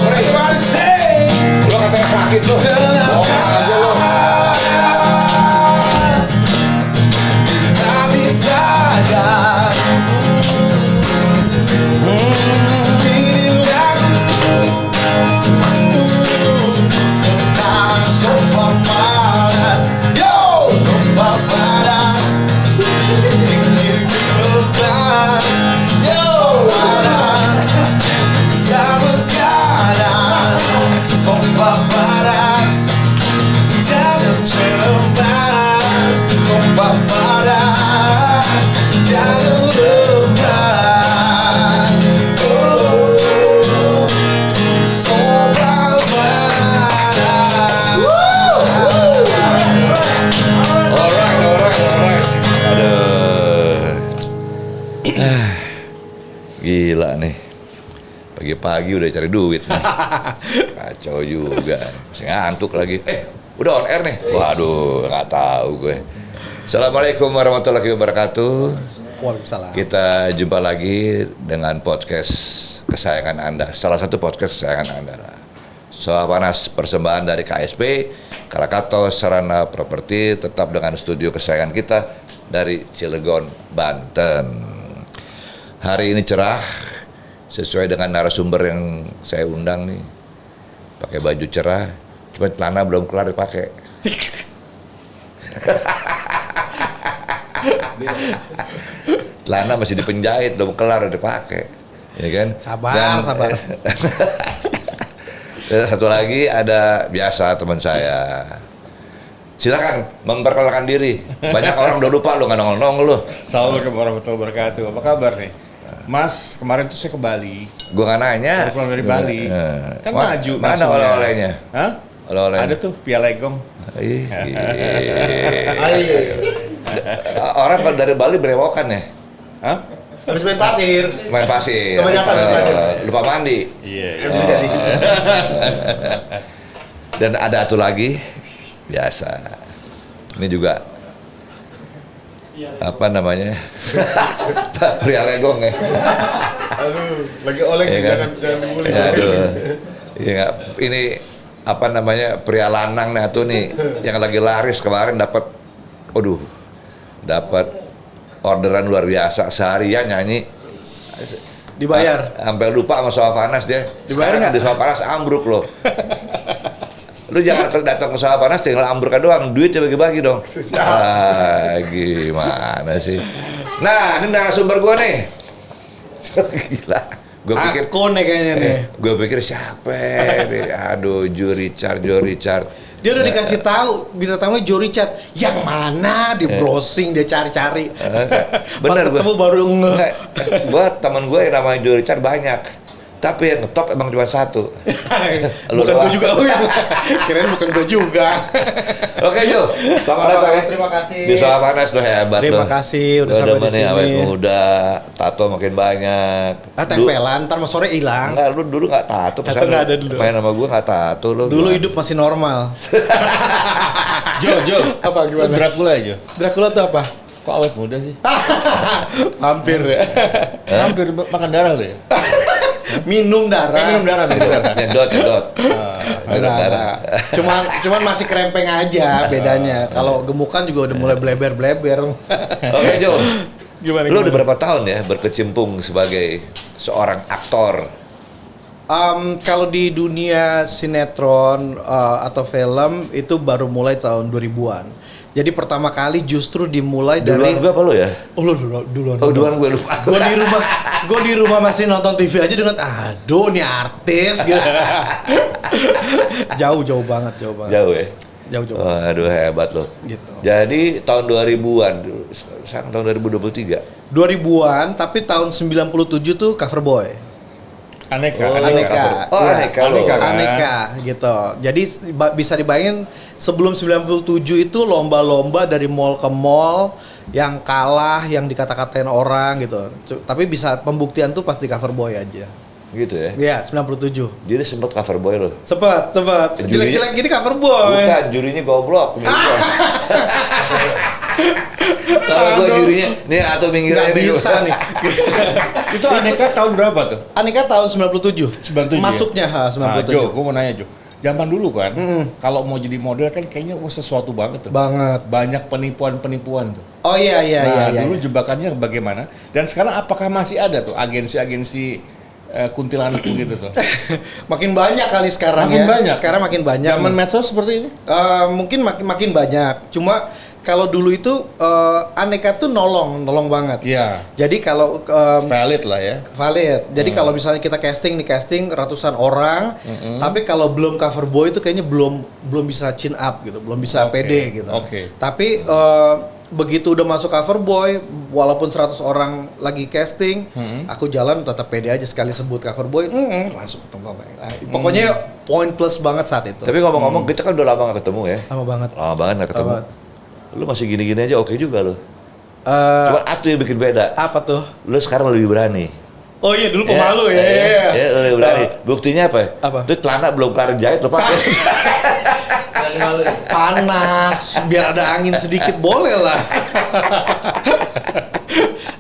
Everybody say, Lo katanya sakit lo. Bohong aja lo. tak bisa kan. Sumpah panas, yo, sumpah panas. Panas, yo, panas. Sama panas, sumpah panas. Jangan cemas, sumpah panas. Jangan lepas, oh, sumpah panas. Alright. Aduh. Gila nih. Pagi-pagi udah cari duit nih. Kacau juga. Masih ngantuk lagi. Udah on air nih. Waduh, nggak tahu gue. Assalamualaikum warahmatullahi wabarakatuh. Waalaikumsalam. Kita jumpa lagi dengan podcast kesayangan Anda. Salah satu podcast kesayangan Anda lah. Soal Panas persembahan dari KSP, Karakato Sarana Properti, tetap dengan studio kesayangan kita dari Cilegon, Banten. Hari ini cerah, sesuai dengan narasumber yang saya undang nih. Pakai baju cerah, cuma celana belum kelar dipakai. Celana masih dipenjahit, belum kelar dipakai. Ya kan? Sabar. Dan satu lagi ada biasa teman saya. Silakan memperkenalkan diri. Banyak orang udah lupa lu, nggak nongol lu. Assalamualaikum warahmatullahi wabarakatuh. Apa kabar nih? Mas, kemarin tuh saya ke Bali. Gua nggak nanya. Baru pulang dari Bali. Kan maju Mana maksudnya. oleh-olehnya? Hah? Oleh-olehnya. Ada tuh piala egong. Orang kalau dari Bali berewokan ya? Hah? Habis main pasir. Main pasir. Kebanyakan habis pasir. Lupa mandi. Iya. Dan ada satu lagi biasa. Ini juga apa namanya? Pria legong ya. Aduh, lagi oleng Iya nih, kan? jangan mulai. Ya, aduh. Iya nggak? Ini apa namanya pria lanang nih tuh nih yang lagi laris kemarin dapat orderan luar biasa, seharian nyanyi Dibayar. sampai lupa sama Soal Panas dia. Dibayar Sekarang nggak? di Soal Panas ambruk loh. Lu jangan datang ke Soal Panas tinggal ambruk doang, duitnya bagi-bagi dong. Gimana sih? Nah, ini narasumber gua nih. Gila. Gue pikir Aku nih kayaknya nih. Gue pikir siapa nih? Aduh, Joe Richard. Dia udah dikasih tahu bintang tamu Joe Richard. Yang mana? Di browsing, dia cari-cari. Bener Pas ketemu baru nge. Gue teman gue yang namanya Joe Richard banyak, tapi yang ngetop emang cuma satu. Bukan gue juga. Oh, ya. Kirain bukan gue juga. Oke Jo, selamat datang ya. Terima kasih. Di Soal Panas tuh hebat. Terima loh. kasih udah Lo sampai di demen nih, awet sini. muda, tato makin banyak. Tempelan, ntar sore hilang. Enggak, lu dulu nggak tato. Tato nggak ada dulu. Main sama gue nggak tato lu. Dulu hidup masih normal. Jo. Apa gimana? Dracula ya, Jo? Dracula tuh apa? Kok awet muda sih? Hampir ya. Hampir makan darah lo ya? Minum darah. Minum darah. Nyedot. Darah. Cuman masih krempeng aja bedanya. Kalau gemukan juga udah mulai bleber-bleber. Oke Jo, Gimana? lu udah berapa tahun ya berkecimpung sebagai seorang aktor? Kalau di dunia sinetron atau film itu baru mulai tahun 2000-an. Jadi pertama kali justru dimulai dari Duluan gue apa lu ya? Oh, lu duluan. Oh, duluan gue lupa. Gue di rumah masih nonton TV aja dengan aduh nih artis gitu. jauh banget. Jauh ya? Jauh. Aduh hebat loh. Gitu. Jadi tahun 2000-an, sekarang tahun 2023. 2000-an tapi tahun 97 tuh cover boy. Aneka. Aneka. Oh, Iya, Aneka lo. Aneka gitu. Jadi bisa dibayangin sebelum 97 itu lomba-lomba dari mall ke mall yang kalah, yang dikata-katain orang gitu. Tapi bisa pembuktian tuh pas di cover boy aja. Gitu ya? Iya, 97. Jadi sempet cover boy lo? Sempet. Jurinya- Jelek-jelek gini cover boy. Bukan, jurinya goblok. Kalau gue jurinya, nih atau minggir Nggak aja nih. bisa nih. Itu Aneka tahun berapa tuh? Aneka tahun 97. 97 Masuknya Ah, 97. Jo, gue mau nanya Jo. Zaman dulu kan, kalau mau jadi model kan kayaknya sesuatu banget tuh. Banget. Banyak penipuan-penipuan tuh. Oh iya iya Nah, iya. dulu iya. jebakannya bagaimana? Dan sekarang apakah masih ada tuh agensi-agensi kuntilanak gitu tuh? Makin banyak kali sekarang Makin ya. banyak? Sekarang makin banyak. Zaman medsos seperti ini? Mungkin makin banyak. Cuma kalau dulu itu Aneka tuh nolong banget. Iya. Jadi kalau Valid lah ya. valid. Jadi kalau misalnya kita casting ratusan orang, tapi kalau belum cover boy itu kayaknya belum bisa chin up gitu, belum bisa Oke, pede gitu. oke. Tapi begitu udah masuk cover boy, walaupun 100 orang lagi casting, aku jalan tetap pede aja sekali sebut cover boy, langsung ketemu. Pokoknya poin plus banget saat itu. Tapi ngomong-ngomong, kita kan udah lama gak ketemu ya. Lama banget. Lama banget gak ketemu. Lama. Lu masih gini-gini aja oke juga lu. Cuma atu yang bikin beda. Apa tuh? Lu sekarang lebih berani. Oh iya dulu pemalu ya. Ya, lu lebih berani. Buktinya apa? Apa? Itu celana belum kelar jahit lu pakai. Panas, biar ada angin sedikit boleh lah.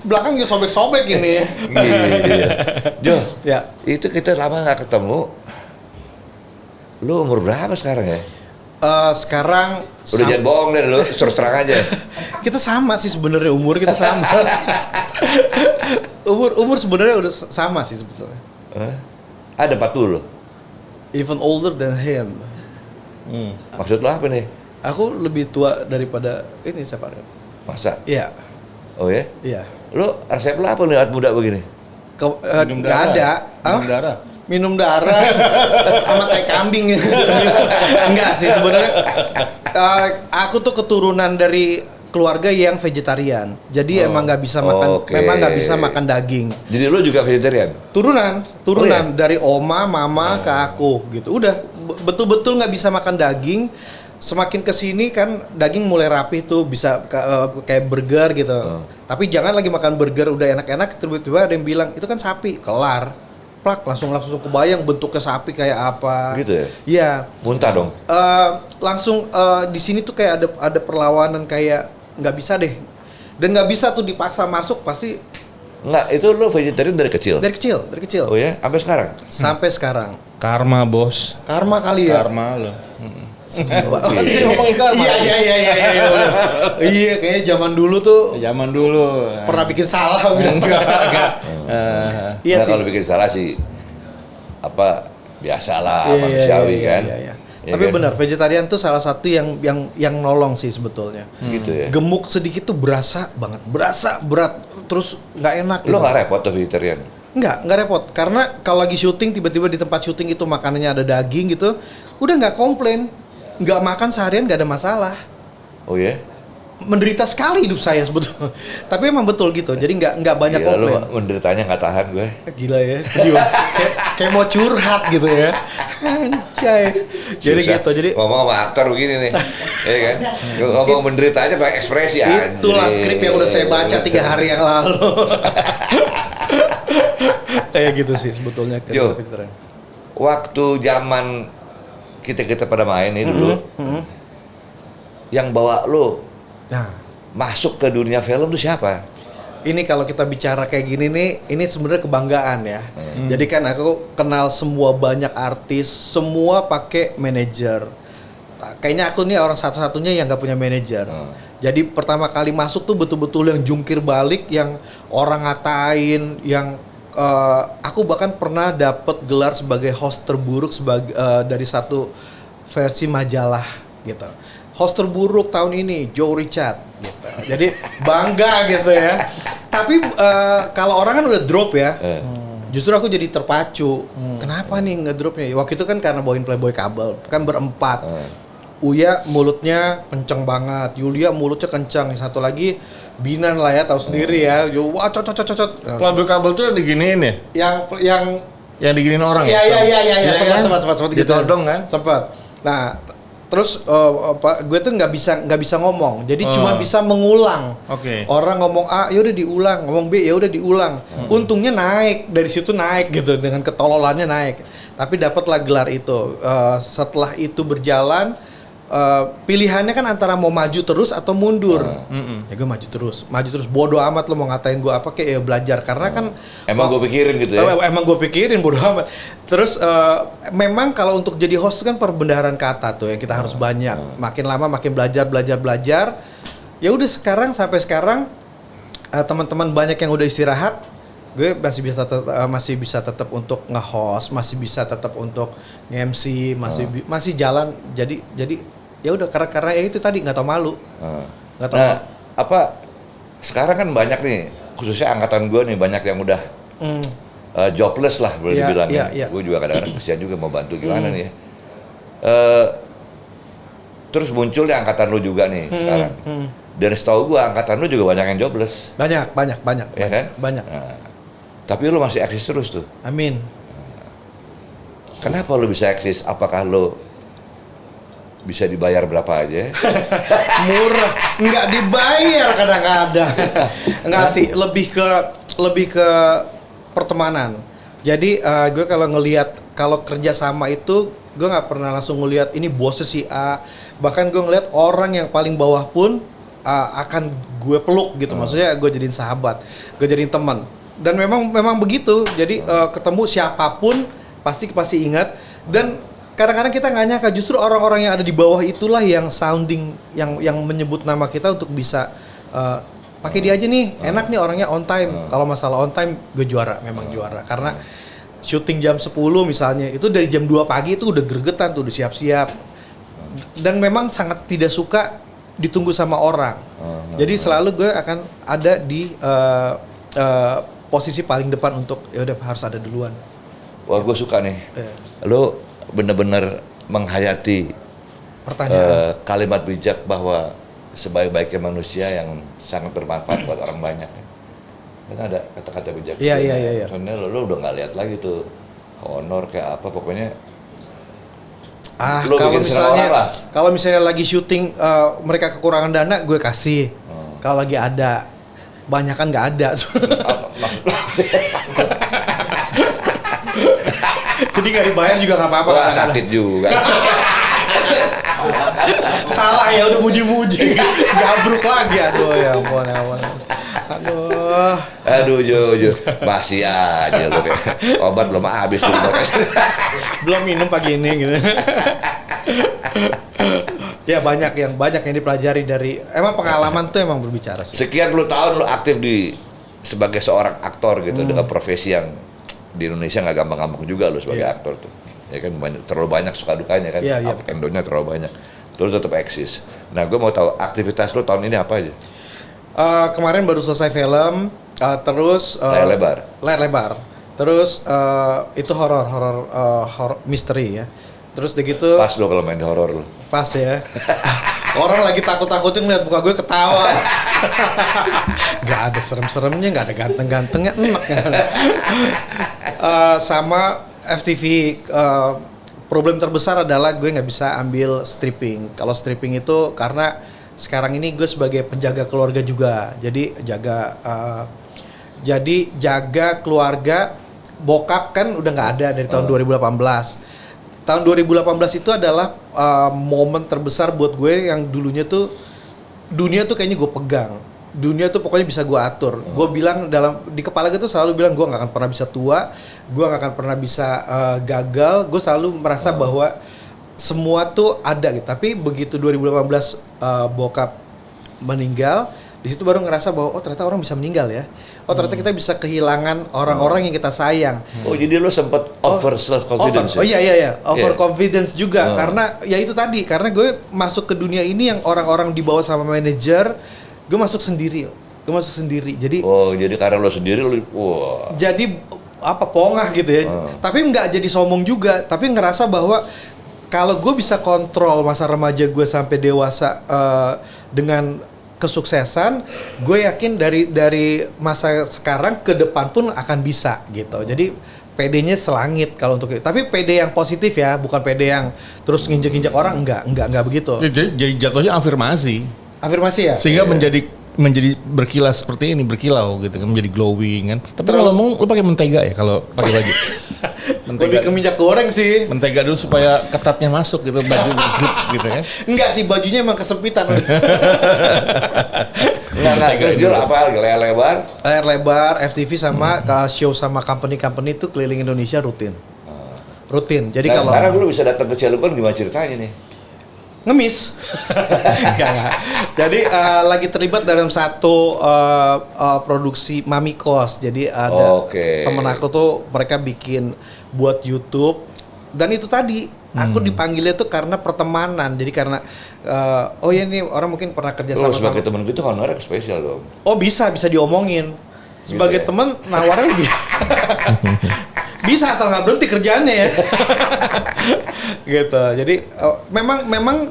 Belakang juga sobek-sobek ini. Iya. Jo, Ya, itu kita lama gak ketemu. Lu umur berapa sekarang ya? sekarang Udah jangan bohong deh lu, terus terang aja. kita sama sih sebenarnya umur kita sama. umur sebenarnya udah sama sih sebetulnya. Hah? Ada 40 lu. Even older than him. Maksud lu apa nih? Aku lebih tua daripada ini siapa? Masa? Iya, Oh ya? iya. Lu resep lu apa nih lihat muda begini? Minum Nggak darah. ada. Minum darah. Minum darah sama teh kambing. Enggak sih sebenarnya. Aku tuh keturunan dari keluarga yang vegetarian. Jadi emang nggak bisa makan, Oke. memang nggak bisa makan daging. Jadi lu juga vegetarian? Turunan Oh, iya? dari oma, mama ke aku gitu. Udah betul-betul nggak bisa makan daging. Semakin kesini kan daging mulai rapih tuh bisa kayak burger gitu. Tapi jangan lagi makan burger udah enak-enak tiba-tiba ada yang bilang itu kan sapi, kelar. Plak langsung kebayang bentuknya sapi kayak apa. Gitu ya? Iya. Muntah dong? Langsung di sini tuh kayak ada perlawanan kayak nggak bisa deh. Dan nggak bisa tuh dipaksa masuk pasti Enggak, itu lu vegetarian dari kecil? dari kecil. Oh ya? Sampai sekarang? Sampai sekarang. Karma bos. Karma kali ya. Karma lo. Iya, ngomongin karma. Iya. bener. Iya, kayaknya zaman dulu tuh Zaman dulu. pernah bikin salah bilang. Enggak. Iya Nah, sih. kalau bikin salah sih apa biasalah Iya, manusiawi iya, kan. iya. Ya Tapi kan? benar, vegetarian tuh salah satu yang nolong sih sebetulnya. Gitu ya. Gemuk sedikit tuh berasa banget, berasa berat, terus nggak enak. Lu nggak repot tuh vegetarian? Nggak repot. Karena kalau lagi syuting tiba-tiba di tempat syuting itu makanannya ada daging gitu, udah nggak komplain, nggak makan seharian nggak ada masalah. Oh ya? Menderita sekali hidup saya sebetulnya. Tapi emang betul gitu. Jadi nggak banyak Gila, lu komplain. menderitanya nggak tahan gue. Gila ya, sedih banget. kayak mau curhat gitu ya. Anjay. Jadi Susah. gitu. Jadi ngomong sama aktor begini nih, ya kan? Ngomong menderita aja pakai ekspresi. itulah anjir. skrip yang udah saya baca 3 hari yang lalu. Kayak gitu sih sebetulnya. Jo, waktu zaman kita pada main ini dulu, yang bawa lu Nah, masuk ke dunia film tuh siapa? ini kalau kita bicara kayak gini nih, ini sebenarnya kebanggaan ya. Jadi kan aku kenal semua banyak artis, semua pakai manajer. Kayaknya aku nih orang satu-satunya yang nggak punya manajer. Jadi pertama kali masuk tuh betul-betul yang jungkir balik, yang orang ngatain, yang aku bahkan pernah dapat gelar sebagai host terburuk dari satu versi majalah gitu. Host terburuk tahun ini Joe Richard gitu. Jadi bangga gitu ya. Tapi kalau orang kan udah drop ya. Justru aku jadi terpacu. Kenapa nih ngedropnya? Waktu itu kan karena bawain Playboy kabel, kan berempat. Uya mulutnya kenceng banget, Yulia mulutnya kenceng, satu lagi Binan lah ya, tahu sendiri ya. Wah, cocot. Pelabuhan kabel tuh yang diginiin ya? Yang diginiin orang ya? Iya, kan? sempat gitu. Ditodong kan? Sempat. Nah, terus gue tuh nggak bisa ngomong, jadi cuma bisa mengulang. Oke. Orang ngomong A, ya udah diulang, ngomong B, ya udah diulang. Untungnya naik, dari situ naik gitu, dengan ketololannya naik. Tapi dapatlah gelar itu. Setelah itu berjalan, pilihannya kan antara mau maju terus atau mundur. Ya gue maju terus. Bodoh amat lo mau ngatain gue apa kayak ya belajar karena kan Emang gue pikirin gitu ya? Emang gue pikirin bodoh amat. Terus memang kalau untuk jadi host itu kan perbendaharaan kata tuh yang kita harus banyak. Makin lama makin belajar. Ya udah sampai sekarang teman-teman banyak yang udah istirahat. Gue masih bisa tetap untuk nge-host, masih bisa tetap untuk nge-MC, masih jalan. Jadi ya udah karena ya itu tadi nggak tau malu. Nggak tahu. Nah, sekarang kan banyak nih, khususnya angkatan gue nih banyak yang udah jobless lah boleh dibilang ya. Gue juga kadang-kadang kesian juga mau bantu gimana nih ya. Terus muncul di angkatan lu juga nih sekarang. Dan setahu gue angkatan lu juga banyak yang jobless. Banyak. Ya kan? Banyak. Nah, tapi lu masih eksis terus tuh. Amin. Kenapa lu bisa eksis? Apakah lu bisa dibayar berapa aja? Murah, nggak dibayar kadang-kadang. Nggak sih, lebih ke pertemanan. Jadi gue kalau kerja sama itu gue nggak pernah langsung ngelihat ini bosnya si A. Bahkan gue ngelihat orang yang paling bawah pun akan gue peluk gitu. Maksudnya gue jadiin sahabat, gue jadiin teman. Dan memang begitu. Jadi ketemu siapapun pasti ingat. Dan kadang-kadang kita nggak nyangka justru orang-orang yang ada di bawah itulah yang sounding, yang menyebut nama kita untuk bisa pakai dia aja nih, enak nih orangnya on time. Kalau masalah on time gue memang juara. Karena syuting jam 10 misalnya, itu dari jam 2 pagi itu udah gregetan tuh, udah siap-siap. Dan memang sangat tidak suka ditunggu sama orang. Jadi selalu gue akan ada di posisi paling depan untuk ya udah harus ada duluan. Wah, gue suka nih. Lu bener-bener menghayati Pertanyaan. kalimat bijak bahwa sebaik-baiknya manusia yang sangat bermanfaat buat orang banyak. Kan ada kata-kata bijak. Iya. Soalnya lu udah nggak lihat lagi tuh honor kayak apa, pokoknya. Kalau misalnya lagi syuting mereka kekurangan dana, gue kasih. Kalau lagi ada, banyak kan nggak ada. Jadi nggak dibayar juga nggak apa-apa. Wah, sakit juga. Salah ya, udah muji-muji. Gabruk lagi, aduh ya ampun. Aduh, Jo. Masih aja lu kayak obat belum habis tuh. Belum minum pagi ini gitu. Ya banyak yang dipelajari dari emang pengalaman tuh emang berbicara sih. Sekian puluh tahun lu aktif sebagai seorang aktor gitu dengan profesi yang di Indonesia nggak gampang-gampang juga lu sebagai aktor tuh. Ya kan terlalu banyak suka dukanya kan. Up and down-nya terlalu banyak. Terus tetap eksis. Nah, gue mau tahu aktivitas lu tahun ini apa aja? Kemarin baru selesai film, terus layar lebar. Terus itu horor misteri ya. Terus begitu. Pas lo kalau main di horor lo. Pas ya. Orang lagi takut-takutin ngeliat muka gue ketawa. Gak ada serem-seremnya, gak ada ganteng-gantengnya, enak. Sama FTV, problem terbesar adalah gue nggak bisa ambil stripping. Kalau stripping itu karena sekarang ini gue sebagai penjaga keluarga juga, jadi jaga keluarga. Bokap kan udah nggak ada dari tahun 2018. Tahun 2018 itu adalah momen terbesar buat gue yang dulunya tuh dunia tuh kayaknya gue pegang. Dunia tuh pokoknya bisa gue atur. Gue bilang di kepala gue tuh selalu bilang gue nggak akan pernah bisa tua, gue nggak akan pernah bisa gagal. Gue selalu merasa bahwa semua tuh ada gitu. Tapi begitu 2018 bokap meninggal, di situ baru ngerasa bahwa oh ternyata orang bisa meninggal ya. Oh ternyata kita bisa kehilangan orang-orang yang kita sayang. Oh jadi lo sempat over self confidence. Over confidence juga karena ya itu tadi, karena gue masuk ke dunia ini yang orang-orang dibawa sama manajer, gue masuk sendiri. Jadi karena lo sendiri lo jadi pongah gitu ya. Tapi nggak jadi sombong juga, tapi ngerasa bahwa kalau gue bisa kontrol masa remaja gue sampai dewasa dengan kesuksesan, gue yakin dari masa sekarang ke depan pun akan bisa gitu. Jadi PD-nya selangit kalau untuk itu. Tapi PD yang positif ya, bukan PD yang terus nginjek-injek orang, enggak begitu. Jadi jatuhnya afirmasi ya. Sehingga menjadi berkilas seperti ini, berkilau gitu kan, menjadi glowing kan. Tapi kalau ngomong lu pakai mentega ya kalau pakai baju. Lebih ke minyak goreng sih. Mentega dulu supaya ketatnya masuk gitu baju zip gitu kan. Enggak sih, bajunya emang kesempitan. Enggak, terus jual apa? Layar lebar? Layar lebar, FTV sama show sama company itu keliling Indonesia rutin. Rutin. Jadi Nah, kalau sekarang lu bisa datang ke Cilegon gimana ceritanya nih? ngemis. Enggak. Jadi lagi terlibat dalam satu produksi Mami Kos. Jadi ada temen aku tuh mereka bikin buat YouTube dan itu tadi aku dipanggilnya tuh karena pertemanan. Jadi karena oh ya ini orang mungkin pernah kerja sama sebagai temen gitu honornya spesial dong. Oh bisa diomongin. Sebagai gitu ya? temen nawarnya lebih bisa asal nggak berhenti kerjaannya ya. Gitu. Jadi memang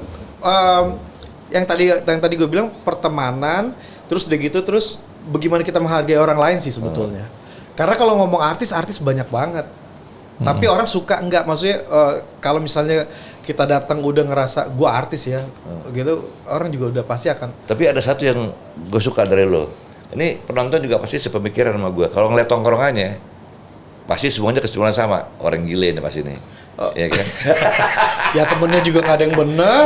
yang tadi gue bilang pertemanan, terus udah gitu terus bagaimana kita menghargai orang lain sih sebetulnya. Karena kalau ngomong artis banyak banget. Tapi orang suka enggak, maksudnya kalau misalnya kita datang udah ngerasa gue artis ya, gitu orang juga udah pasti akan. Tapi ada satu yang gue suka dari lo. Ini penonton juga pasti sepemikiran sama gue. Kalau ngeliat tongkrongannya, pasti semuanya kesimpulan sama, orang gile nih pasti nih. Iya kan? Ya temennya juga nggak ada yang benar.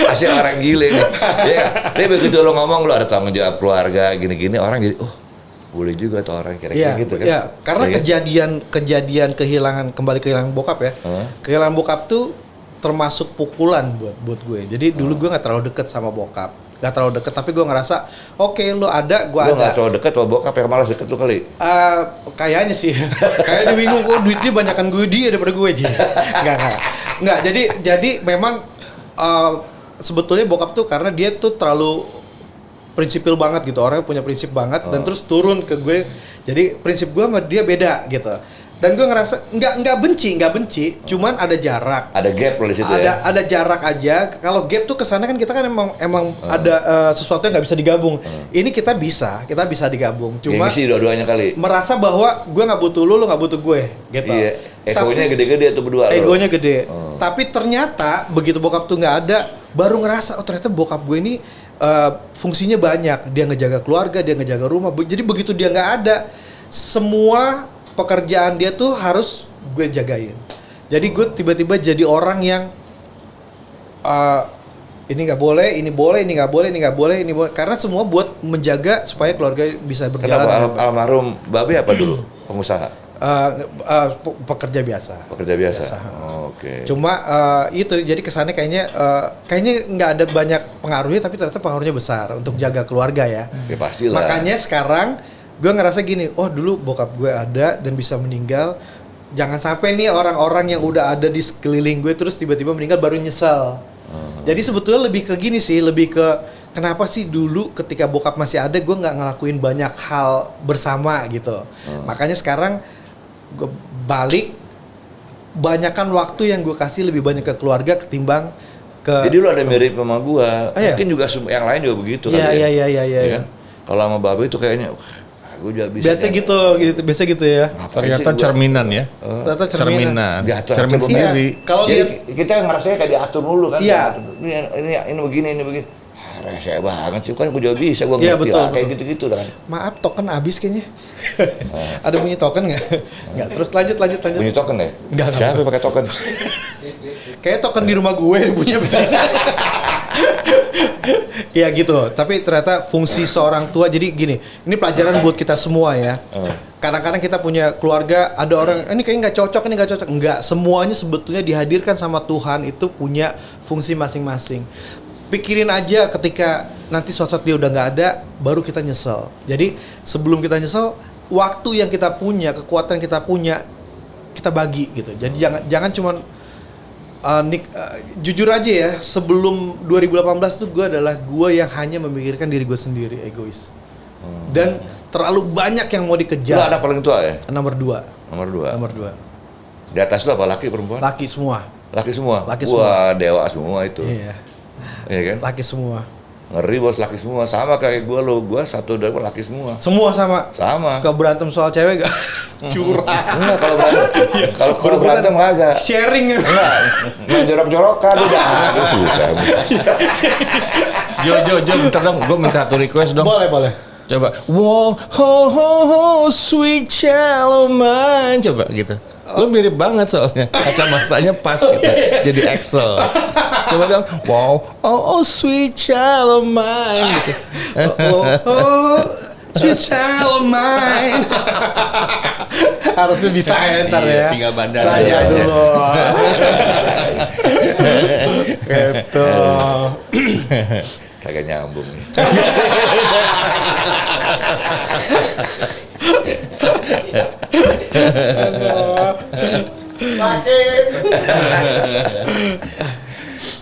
Pasti orang gile nih. Ya, tapi begitu lo ngomong lo ada tanggung jawab keluarga gini-gini, orang jadi boleh juga tuh orang kira-kira gitu kan. Iya, karena kejadian kembali kehilangan bokap ya. Kehilangan bokap tuh termasuk pukulan buat gue. Jadi dulu gue nggak terlalu deket sama bokap. Gak terlalu deket, tapi gue ngerasa oke, lo ada, gue ada. Lo gak terlalu deket sama bokap, yang malas deket lo kali? Kayaknya sih. Kayaknya bingung, duitnya banyakan gue dia daripada gue aja. Enggak. Jadi memang sebetulnya bokap tuh karena dia tuh terlalu prinsipil banget gitu, orangnya punya prinsip banget dan terus turun ke gue. Jadi prinsip gue sama dia beda gitu. Dan gue ngerasa nggak benci, cuman ada jarak. Ada gap di situ ya. Ada jarak aja. Kalau gap tuh kesana kan kita kan emang ada sesuatu yang nggak bisa digabung. Ini kita bisa digabung. Cuma ngisi dua-duanya kali. Merasa bahwa gue nggak butuh lu nggak butuh gue, gitu. Iya. Egonya gede-gede tuh berdua. Egonya gede. Tapi ternyata begitu bokap tuh nggak ada, baru ngerasa ternyata bokap gue ini fungsinya banyak. Dia ngejaga keluarga, dia ngejaga rumah. Jadi begitu dia nggak ada, semua pekerjaan dia tuh harus gue jagain. Jadi gue tiba-tiba jadi orang yang ini nggak boleh, ini boleh, ini nggak boleh, ini nggak boleh, ini boleh. Karena semua buat menjaga supaya keluarga bisa berjalan. Kenapa almarhum Babe apa dulu? Pengusaha? Pekerja biasa. Pekerja biasa. Oke. Cuma itu jadi kesannya kayaknya nggak ada banyak pengaruhnya, tapi ternyata pengaruhnya besar untuk jaga keluarga ya. Ya pastilah. Makanya sekarang gue ngerasa gini, dulu bokap gue ada dan bisa meninggal. Jangan sampai nih orang-orang yang udah ada di sekeliling gue terus tiba-tiba meninggal baru nyesel. Jadi sebetulnya lebih ke gini sih, lebih ke kenapa sih dulu ketika bokap masih ada gue nggak ngelakuin banyak hal bersama gitu. Makanya sekarang gue balik, banyakan waktu yang gue kasih lebih banyak ke keluarga ketimbang ke. Jadi lu ada mirip sama gue, mungkin juga yang lain juga begitu kan? Iya. Kalau sama Babe itu kayaknya gue juga bisa. Biasa gitu ya. Ternyata cerminan ya. Ternyata cerminan. Cermin sendiri. Kalau kita ngerasanya kayak diatur dulu kan. Iya. Ini begini. Rese banget sih kan gue juga bisa, gue ngerti betul, lah kayak gitu-gitu kan. Maaf, token habis kayaknya. Ada bunyi token nggak? Nggak. Terus lanjut. Bunyi token ya? Nggak. Siapa yang pakai token? Kayak token di rumah gue bunyinya bisa. Ya gitu. Tapi ternyata fungsi seorang tua, jadi gini. Ini pelajaran buat kita semua ya. Kadang-kadang kita punya keluarga, ada orang ini kayaknya nggak cocok, ini nggak cocok. Enggak. Semuanya sebetulnya dihadirkan sama Tuhan itu punya fungsi masing-masing. Pikirin aja ketika nanti suatu saat dia udah nggak ada, baru kita nyesel. Jadi sebelum kita nyesel, waktu yang kita punya, kekuatan yang kita punya, kita bagi gitu. Jadi jangan cuman jujur aja ya, sebelum 2018 tuh gue yang hanya memikirkan diri gue sendiri, egois. Dan terlalu banyak yang mau dikejar. Lu anak paling tua ya? Nomor 2. Di atas lu apa, laki perempuan? Laki semua. Wah, dewa semua itu. Iya kan? Laki semua. Ngeri bos, laki semua. Sama kayak gue satu dari laki semua. Semua sama? Sama. Suka berantem soal cewek gak? Curang. Enggak, kalau berantem. Kalau berantem kagak. Sharing. Enggak. Main jorok-jorokan udah. Susah. Jo, bentar dong. Gue minta satu request dong. Boleh. Coba. Wow, ho ho ho, sweet child of mine. Coba gitu. Lu mirip banget soalnya. Kacamatanya pas gitu. Jadi Axel. Coba dong. Wow, oh, sweet child of mine gitu. Sweet child of mine. Harusnya bisa ya ntar ya. Tinggal bandar aja aja. dulu. Gitu. Kagak nyambung nih.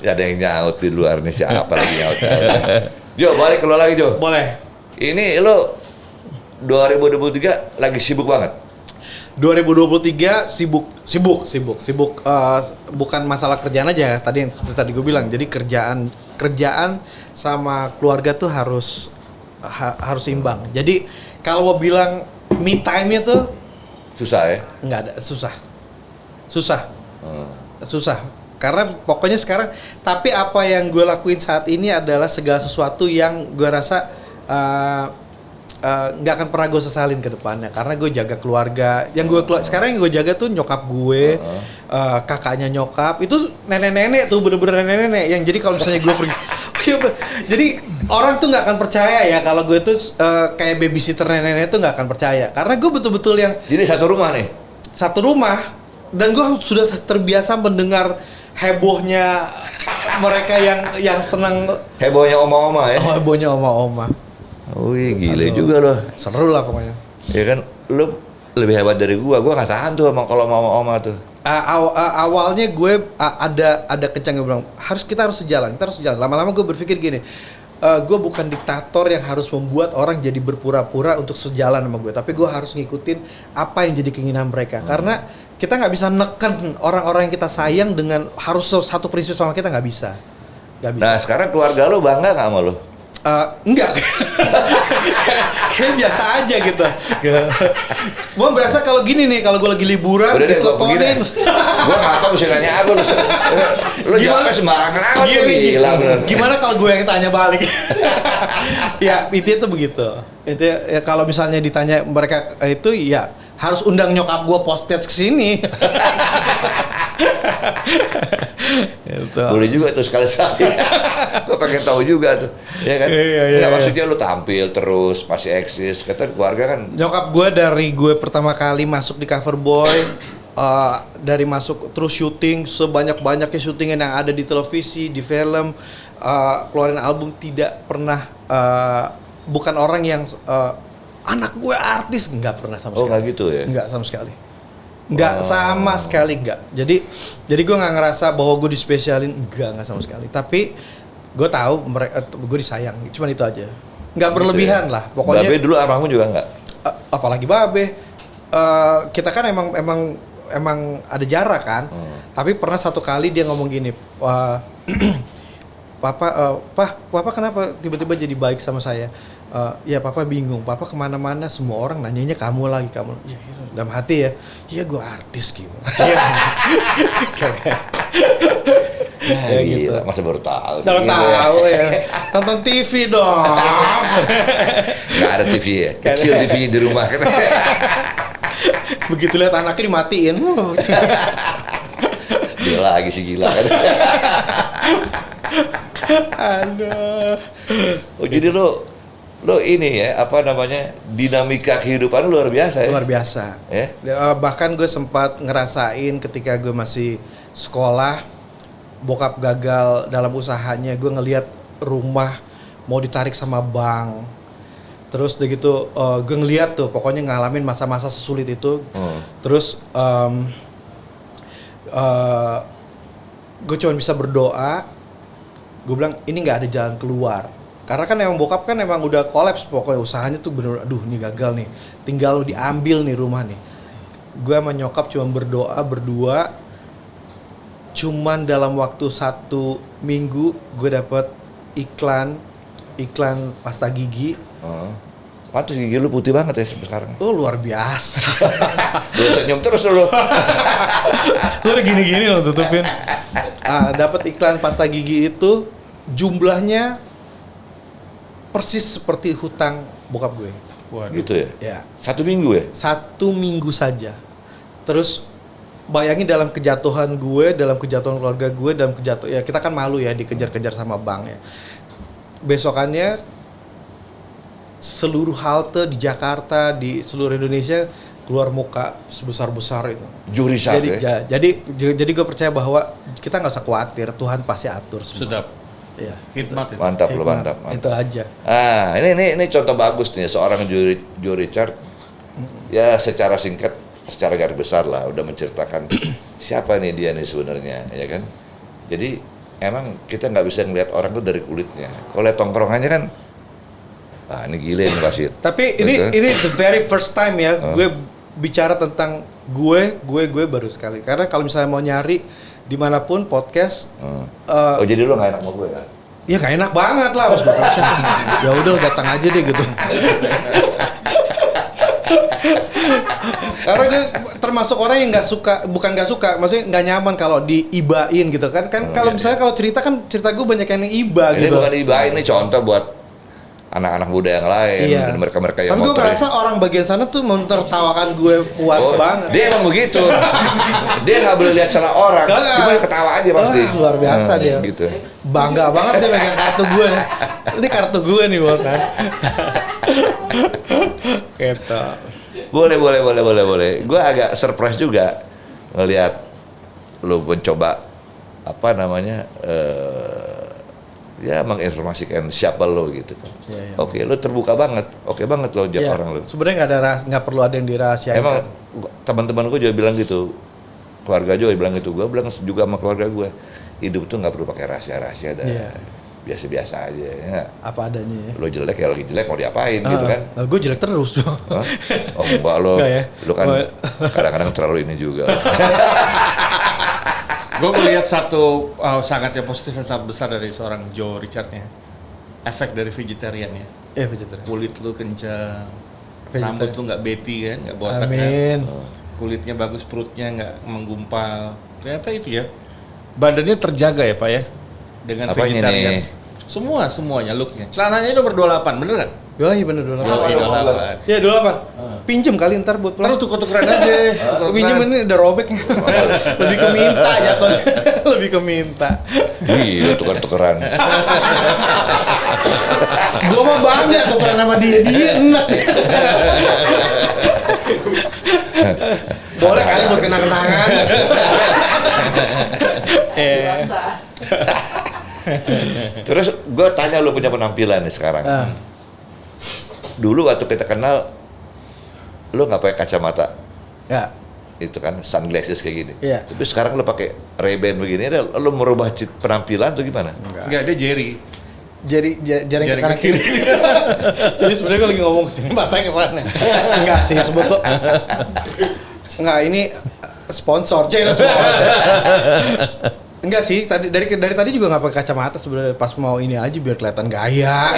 Ya ada yang nyaut di luar nih, siapa lagi nyaut? Jo, balik ke lo lagi Jo. Boleh. Ini lo 2023 lagi sibuk banget. 2023 sibuk, bukan masalah kerjaan aja tadi yang seperti tadi gue bilang. Jadi kerjaan sama keluarga tuh harus imbang. Jadi kalau mau bilang me time-nya tuh Susah ya? nggak ada, susah. Karena pokoknya sekarang, tapi apa yang gue lakuin saat ini adalah segala sesuatu yang gue rasa nggak akan pernah gue sesalin ke depannya, karena gue jaga keluarga. Sekarang yang gue jaga tuh nyokap gue, kakaknya nyokap, itu nenek-nenek tuh, bener-bener nenek-nenek yang jadi kalau misalnya gue pergi jadi orang tuh nggak akan percaya ya kalau gue tuh kayak babysitter nenek-nenek tuh nggak akan percaya, karena gue betul-betul yang Jadi satu rumah nih? satu rumah, dan gue sudah terbiasa mendengar hebohnya mereka yang senang, Hebohnya oma-oma ya? hebohnya oma-oma. Wih, gile juga loh. Seru lah pokoknya. Ya kan, lu lebih hebat dari gua nggak tahan tuh kalau mau oma tuh. Awalnya gue ada kencang, gue bilang kita harus sejalan. Lama-lama gue berpikir gini, gue bukan diktator yang harus membuat orang jadi berpura-pura untuk sejalan sama gue, tapi gue harus ngikutin apa yang jadi keinginan mereka. Karena kita nggak bisa neken orang-orang yang kita sayang dengan harus satu prinsip sama kita, nggak bisa. Nah sekarang keluarga lu bangga nggak sama lu? Enggak. Kayak biasa aja gitu. Gue berasa kalau gini nih, kalau gue lagi liburan diteleponin. Gue nggak tahu mesti nanya apa lu. Lu jawabnya sembarangan amat tuh, gila bener. Gimana kalau gue yang tanya balik? Ya intinya tuh begitu. Intinya ya, kalau misalnya ditanya mereka itu ya harus undang nyokap gue postage kesini. Gitu. Boleh juga tuh sekali-sekali. Gue pengen tahu juga tuh, ya kan? Nggak, maksudnya lu tampil terus, masih eksis. Kata keluarga kan. Nyokap gue dari gue pertama kali masuk di Cover Boy, dari masuk terus syuting sebanyak-banyaknya syutingan yang ada di televisi, di film, keluarin album, tidak pernah bukan orang yang anak gue artis, nggak pernah sama sekali. Oh nggak gitu ya? Nggak sama sekali. Nggak sama sekali nggak. Jadi gue nggak ngerasa bahwa gue dispesialin, nggak sama sekali. Tapi gue tahu gue disayang, cuman itu aja. Nggak berlebihan lah. Pokoknya. Babe dulu almarhum juga nggak? Apalagi Babe. Kita kan emang ada jarak kan. Tapi pernah satu kali dia ngomong gini, Papa kenapa tiba-tiba jadi baik sama saya? Ya Papa bingung, Papa kemana-mana semua orang nanyanya kamu lagi. Ya, dalam hati ya gue artis gitu. Ya gitu. Masa baru tahu. Baru tahu ya. Tonton TV dong. Nggak ada TV ya? Kecil TV-nya di rumah. Begitu lihat anaknya dimatiin. Dia lagi sih gila kan. Aduh. Oh jadi lo ini ya, apa namanya, dinamika kehidupan luar biasa ya? Luar biasa. Ya? Bahkan gue sempat ngerasain ketika gue masih sekolah, bokap gagal dalam usahanya, gue ngelihat rumah mau ditarik sama bank. Terus udah gitu gue ngelihat tuh pokoknya ngalamin masa-masa sesulit itu. Terus gue cuma bisa berdoa. Gue bilang ini nggak ada jalan keluar. Karena kan emang bokap kan emang udah kolaps, pokoknya usahanya tuh bener, aduh ini gagal nih, tinggal diambil nih rumah nih. Gue sama nyokap cuma berdoa berdua, cuman dalam waktu 1 minggu gue dapet iklan pasta gigi. Pantes gigi lu putih banget ya sekarang. Oh luar biasa. Lu senyum terus lu. Lu udah gini-gini lo tutupin. Dapat iklan pasta gigi itu jumlahnya persis seperti hutang Bokap gue. Waduh. Gitu ya. Ya. 1 minggu ya. 1 minggu saja. Terus bayangin dalam kejatuhan gue, dalam kejatuhan keluarga gue, dalam ya kita kan malu ya dikejar-kejar sama bank ya. Besokannya seluruh halte di Jakarta, di seluruh Indonesia keluar muka sebesar-besar itu. Jurisan ya. Jadi gue percaya bahwa kita nggak usah khawatir, Tuhan pasti atur semua. Sedap. Ya. Hikmat itu. Mantap lo, Hikmat. mantap. Itu aja. Ah, ini contoh bagus nih seorang Joe Richard. Ya secara singkat, secara garis besar lah udah menceritakan siapa nih dia nih sebenarnya, ya kan. Jadi emang kita nggak bisa ngelihat orang tuh dari kulitnya. Kalau lihat tongkrongannya kan, ini gile nih pasti. Tapi ini the very first time ya gue bicara tentang gue baru sekali. Karena kalau misalnya mau nyari dimanapun podcast, Oh jadi lo nggak enak sama gue kan? ya gak enak banget lah, mas gue ya udah datang aja deh gitu. Karena gue termasuk orang yang bukan nggak suka, maksudnya nggak nyaman kalau diibain gitu kan. Kalau misalnya kalau cerita gue banyak yang iba Ini gitu. bukan ibain, ini contoh buat anak-anak muda yang lain dan mereka yang Tapi gue ngerasa orang bagian sana tuh menertawakan gue puas banget. Dia emang begitu. Dia nggak boleh lihat salah orang. Cuma ketawa aja pasti. Luar biasa dia. Gitu. Bangga banget dia megang kartu gue. Ini kartu gue nih kan. Gitu. Boleh. Gue agak surprise juga ngelihat lo mencoba ya menginformasikan siapa lo gitu kan. Ya. Oke, lo terbuka banget. Oke banget lo jawab orang lo. Sebenarnya nggak perlu ada yang dirahasiakan. Emang teman-teman gue juga bilang gitu. Keluarga juga bilang gitu. Gue bilang juga sama keluarga gue, hidup tuh nggak perlu pakai rahasia-rahasia dah. Biasa-biasa aja ya. Apa adanya ya. Lo jelek ya lagi jelek mau diapain gitu kan. Gue jelek terus. Oh enggak lo. Enggak ya? Lo kan kadang-kadang terlalu ini juga. Gue melihat satu sangat yang positif dan sangat besar dari seorang Joe Richard-nya. Efek dari vegetarian ya. Vegetarian. Kulit lu kencang, Vegetarian. rambut lu nggak beti kan, nggak botak Amin. kan. Kulitnya bagus, perutnya nggak menggumpal. Ternyata itu ya. Badannya terjaga ya Pak ya. Dengan Apanya vegetarian. nih? Semuanya looknya. Celananya nomor 28, bener kan? Iya bener 28. Iya 28. Iya 28. Pinjem kali ntar buat Ntar pulang. tuker-tukeran aja. Pinjem ini udah robek. Lebih ke minta jatuhnya. Lebih ke minta. Iya, tuker-tukeran. Gue mah bangga tukeran sama dia enak. Boleh kali buat kenang-kenangan. Terus gue tanya lo punya penampilan nih sekarang. Dulu waktu kita kenal, lo nggak pakai kacamata. Ya. Itu kan sunglasses kayak gini. Iya. Tapi sekarang lo pakai Ray-Ban begini, lo merubah penampilan tuh gimana? Enggak, dia Jerry. Jaring ke kanan kiri. Jadi sebenarnya gue lagi ngomong kesini matanya ke sana. Enggak sih sebetulnya. Enggak, ini sponsor, sponsor. Enggak sih, dari tadi juga nggak pakai kacamata sebenarnya, pas mau ini aja biar kelihatan gaya.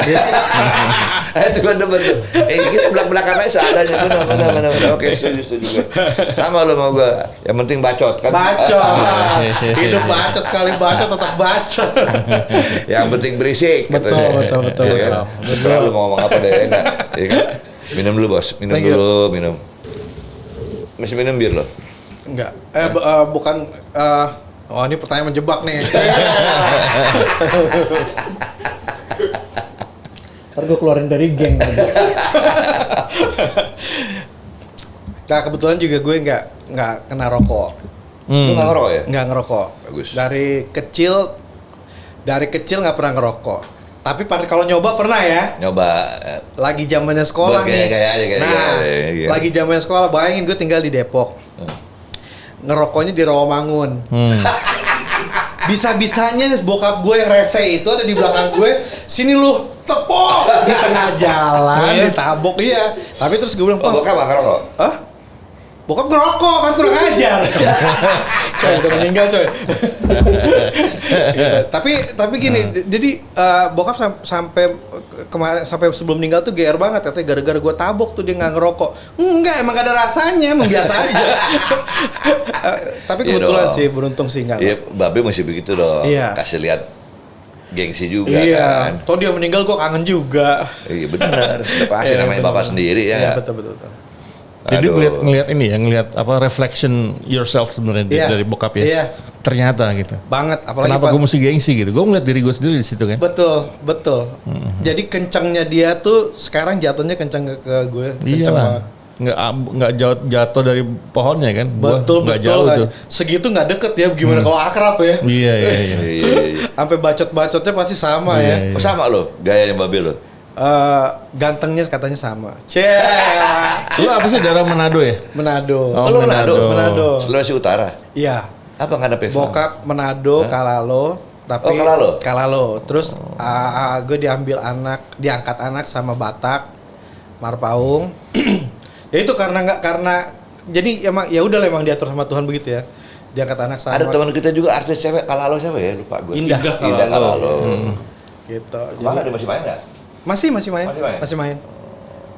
Itu kan betul. Kita belak-belakan aja seadanya. Benar. Oke, setuju. Sama lo mau gue. Yang penting bacot kan. Bacot. Hidup bacot, sekali bacot tetap bacot. Yang penting berisik. Betul. Ya, terus terlalu mau ngomong apa deh, enak. Ya kan? Minum dulu bos, minum. Masih minum bir lo? Enggak. Bukan. Oh ini pertanyaan menjebak nih. Ntar gue keluarin dari geng. Nah kebetulan juga gue nggak kena rokok. Lo nggak ngerokok ya? Nggak ngerokok. Bagus. Dari kecil nggak pernah ngerokok. Tapi kalau nyoba pernah ya. Nyoba. Lagi zamannya sekolah Buat nih. gaya-gaya aja, gaya-gaya. Lagi zamannya sekolah. Bayangin gue tinggal di Depok. Ngerokoknya di Rawamangun. Bisa-bisanya bokap gue yang rese itu ada di belakang gue. Sini lu tepok di tengah jalan, ditabok. Iya. Tapi terus gue bilang, Oh, bokap nggak ngerokok? hah? Bokap ngerokok kan kurang ajar. Coy, udah meninggal coy. Gitu. Tapi gini, jadi bokap sampai kemarin sampai sebelum meninggal tuh GR banget katanya gara-gara gue tabok tuh dia nggak ngerokok. Enggak, emang gak ada rasanya, emang biasa aja. Tapi kebetulan Iya sih beruntung sih enggak. Iya, babe masih begitu dong. Iya. Kasih lihat gengsi juga Iya. kan. Toh dia meninggal gue kangen juga. Iya benar. Udah pasti Iya, namanya bener. bapak sendiri ya. Iya nggak? betul. Jadi Aduh. ngelihat ini ya, ngelihat apa reflection yourself sebenarnya Iya. dari bokap ya. Iya. Ternyata gitu. Banget. Apalagi Kenapa gue mesti gengsi gitu? Gue ngeliat diri gue sendiri di situ kan. Betul. Jadi kencangnya dia tuh sekarang jatuhnya kencang ke gue. Iya Kencang lah. banget. Nggak jatuh dari pohonnya kan. Gua Betul. nggak jauh tuh. Segitu nggak deket ya. Gimana kalau akrab ya? Iya. Iya. Sampai bacot-bacotnya pasti sama ya. Iya. Oh, sama lo, gayanya Babe lo. Gantengnya katanya sama. Cek. Lu apa sih daerah Manado ya? Manado. Oh, lo Manado. Manado. Sulawesi Utara. Iya. Apa nggak ada Peva? Bokap Manado, Kalalo, tapi Oh, Kalalo. Terus gue diangkat anak sama Batak, Marpaung. Ya itu karena jadi emang ya udah lah emang diatur sama Tuhan begitu ya. Diangkat anak sama Ada teman kita juga artis cewek Kalalo siapa ya? Lupa gue. Indah Kalalo. gitu. Mana Jadi, dia masih main nggak? masih main. Masih main?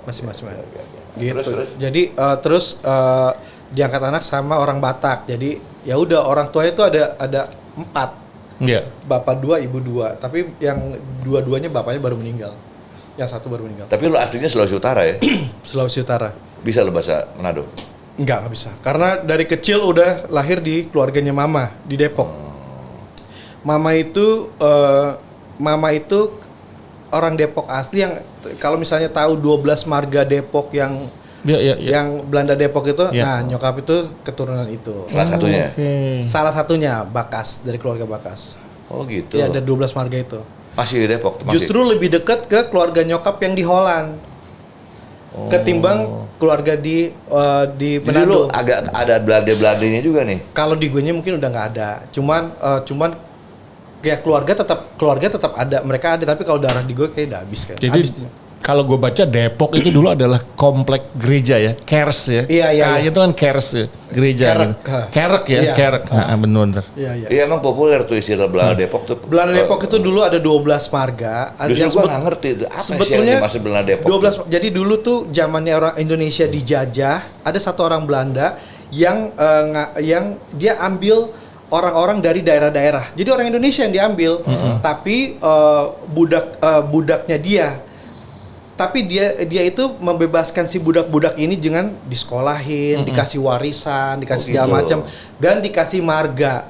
Masih main. Oke. Gitu. Terus? Jadi terus diangkat anak sama orang Batak. Jadi ya udah orang tuanya itu ada 4. Iya. Bapak 2, ibu 2. Tapi yang dua-duanya bapaknya baru meninggal. Yang satu baru meninggal. Tapi lo aslinya Sulawesi Utara ya? Sulawesi Utara. Bisa lo bahasa Manado? Nggak bisa. Karena dari kecil udah lahir di keluarganya mama di Depok. Mama itu orang Depok asli yang kalau misalnya tahu 12 marga Depok yang Iya. yang Belanda Depok itu, Iya. nah nyokap itu keturunan itu. Salah satunya. Oke. Salah satunya Bakas dari keluarga Bakas. Oh gitu. Iya ada 12 marga itu. Masih di Depok? Masih? Justru lebih dekat ke keluarga nyokap yang di Holland. Ketimbang keluarga di Jadi Manado. lu agak ada Belanda-Belandanya juga nih? Kalau di gue mungkin udah nggak ada. Cuman ya keluarga tetap ada, mereka ada, tapi kalau darah di gue kayak udah habis kan. Jadi kalau gue baca Depok itu dulu adalah komplek gereja ya, Kers ya. Iya. Itu kan Kers ya, gereja. Kerek. Gitu. Kerek ya, Iya. Kerek. Bener. Iya. Iya emang populer tuh istilah Belanda Depok tuh. Belanda Depok itu dulu ada 12 marga. Ada Justru yang gue nggak ngerti itu. Apa sih yang sebetulnya dimaksud Belanda Depok? 12. Jadi dulu tuh zamannya orang Indonesia dijajah, ada satu orang Belanda yang dia ambil orang-orang dari daerah-daerah. Jadi orang Indonesia yang diambil, tapi budaknya dia. Tapi dia itu membebaskan si budak-budak ini dengan disekolahin, dikasih warisan, dikasih segala macam, dan dikasih marga.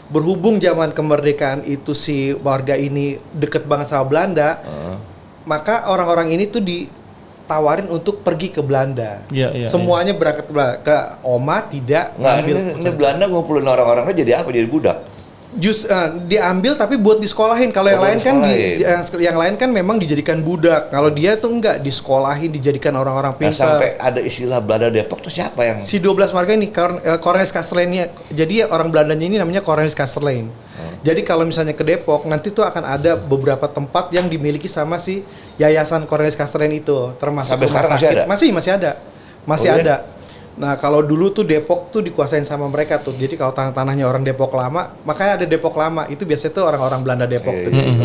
Berhubung zaman kemerdekaan itu si warga ini deket banget sama Belanda, maka orang-orang ini tuh ditawarin untuk pergi ke Belanda. Iya. Semuanya berangkat ke Belanda. Ke Oma tidak Nggak, ngambil. ini Belanda ngumpulin orang-orangnya jadi apa? Jadi budak? Diambil tapi buat disekolahin. Kalau yang buat lain kan disekolahin. yang lain kan memang dijadikan budak. Kalau dia tuh enggak, disekolahin, dijadikan orang-orang Nah, pintar. sampai ada istilah Belanda Depok tuh siapa yang? Si 12 marga ini Cornelis Kastelein. Jadi orang Belandanya ini namanya Cornelis Kastelein. Jadi kalau misalnya ke Depok nanti tuh akan ada beberapa tempat yang dimiliki sama si Yayasan Cornelis Kastelein itu, termasuk Sampai rumah sekarang sakit. masih Masih ada. Masih Oh, iya? ada. Nah, kalau dulu tuh Depok tuh dikuasain sama mereka tuh. Jadi kalau tanah-tanahnya orang Depok lama, makanya ada Depok lama. Itu biasanya tuh orang-orang Belanda Depok tuh di situ.